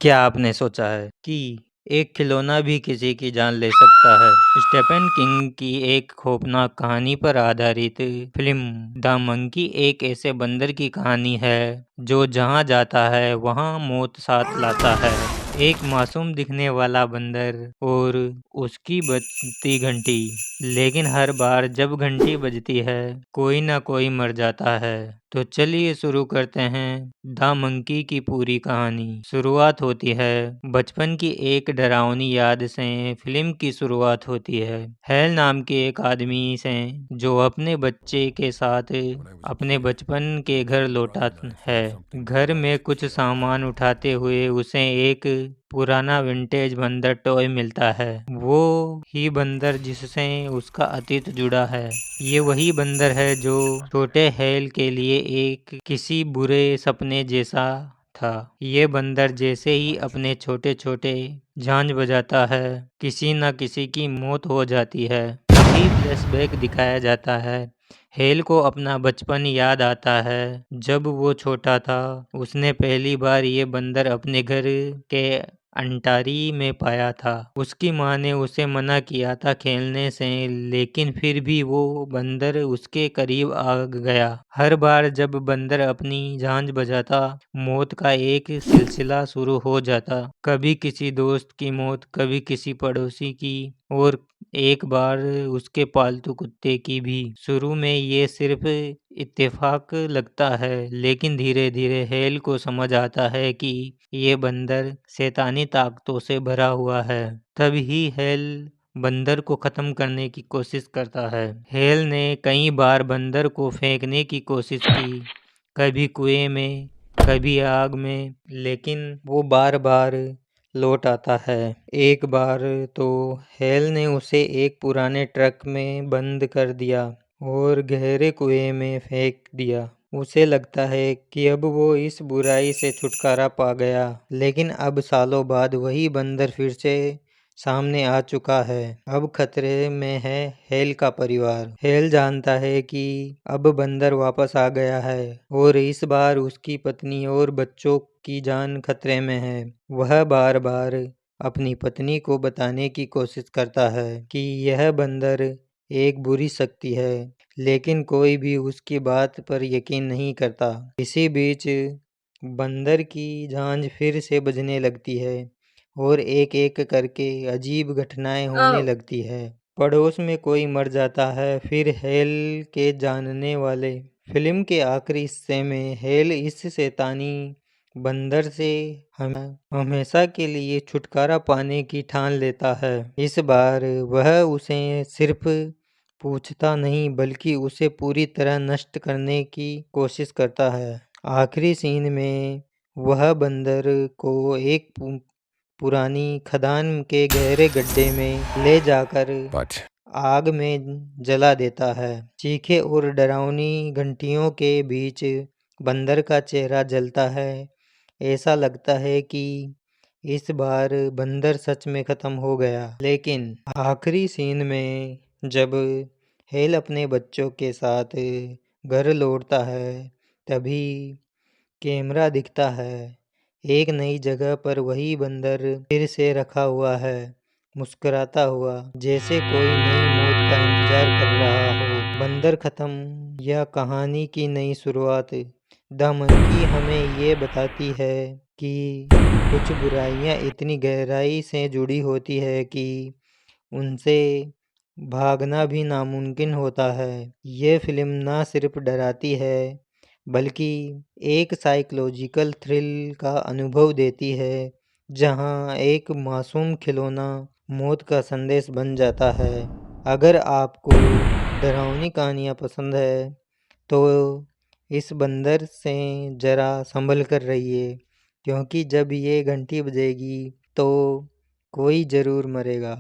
क्या आपने सोचा है कि एक खिलौना भी किसी की जान ले सकता है? स्टीफन किंग की एक खौफनाक कहानी पर आधारित फिल्म द मंकी एक ऐसे बंदर की कहानी है जो जहां जाता है वहां मौत साथ लाता है। एक मासूम दिखने वाला बंदर और उसकी बजती घंटी, लेकिन हर बार जब घंटी बजती है कोई ना कोई मर जाता है। तो चलिए शुरू करते हैं द मंकी की पूरी कहानी। शुरुआत होती है बचपन की एक डरावनी याद से। फिल्म की शुरुआत होती है हेल नाम के एक आदमी से जो अपने बच्चे के साथ अपने बचपन के घर लौटा है। घर में कुछ सामान उठाते हुए उसे एक पुराना विंटेज बंदर टॉय मिलता है। वो ही बंदर जिससे उसका अतीत जुड़ा है। ये वही बंदर है जो छोटे हेल के लिए एक किसी बुरे सपने जैसा था। ये बंदर जैसे ही अपने छोटे छोटे झांझ बजाता है किसी न किसी की मौत हो जाती है। यही फ्लैशबैक दिखाया जाता है। हेल को अपना बचपन याद आता है। जब वो छोटा था उसने पहली बार ये बंदर अपने घर के अंटारी में पाया था। उसकी माँ ने उसे मना किया था खेलने से, लेकिन फिर भी वो बंदर उसके करीब आ गया। हर बार जब बंदर अपनी झांझ बजाता मौत का एक सिलसिला शुरू हो जाता। कभी किसी दोस्त की मौत, कभी किसी पड़ोसी की, और एक बार उसके पालतू कुत्ते की भी। शुरू में ये सिर्फ इत्तेफाक लगता है, लेकिन धीरे धीरे हेल को समझ आता है कि ये बंदर शैतानी ताकतों से भरा हुआ है। तभी हेल बंदर को खत्म करने की कोशिश करता है। हेल ने कई बार बंदर को फेंकने की कोशिश की, कभी कुएं में, कभी आग में, लेकिन वो बार बार लौट आता है। एक बार तो हेल ने उसे एक पुराने ट्रक में बंद कर दिया और गहरे कुएं में फेंक दिया। उसे लगता है कि अब वो इस बुराई से छुटकारा पा गया, लेकिन अब सालों बाद वही बंदर फिर से सामने आ चुका है। अब खतरे में है हेल का परिवार। हेल जानता है कि अब बंदर वापस आ गया है और इस बार उसकी पत्नी और बच्चों की जान खतरे में है। वह बार बार अपनी पत्नी को बताने की कोशिश करता है कि यह बंदर एक बुरी शक्ति है, लेकिन कोई भी उसकी बात पर यकीन नहीं करता। इसी बीच बंदर की झांझ फिर से बजने लगती है और एक एक करके अजीब घटनाएं होने लगती है। पड़ोस में कोई मर जाता है। फिर हेल के जानने वाले। फिल्म के आखिरी हिस्से में हेल इस शैतानी बंदर से हमेशा के लिए छुटकारा पाने की ठान लेता है। इस बार वह उसे सिर्फ पूछता नहीं बल्कि उसे पूरी तरह नष्ट करने की कोशिश करता है। आखिरी सीन में वह बंदर को एक पुरानी खदान के गहरे गड्ढे में ले जाकर आग में जला देता है। चीखे और डरावनी घंटियों के बीच बंदर का चेहरा जलता है। ऐसा लगता है कि इस बार बंदर सच में खत्म हो गया। लेकिन आखिरी सीन में जब हेल अपने बच्चों के साथ घर लौटता है तभी कैमरा दिखता है। एक नई जगह पर वही बंदर फिर से रखा हुआ है, मुस्कुराता हुआ, जैसे कोई नई मौत का इंतजार कर रहा हो। बंदर खत्म, यह कहानी की नई शुरुआत। द मंकी हमें ये बताती है कि कुछ बुराइयां इतनी गहराई से जुड़ी होती है कि उनसे भागना भी नामुमकिन होता है। ये फिल्म ना सिर्फ डराती है बल्कि एक साइकोलॉजिकल थ्रिल का अनुभव देती है, जहां एक मासूम खिलौना मौत का संदेश बन जाता है। अगर आपको डरावनी कहानियाँ पसंद है तो इस बंदर से ज़रा संभल कर रहिए, क्योंकि जब ये घंटी बजेगी तो कोई ज़रूर मरेगा।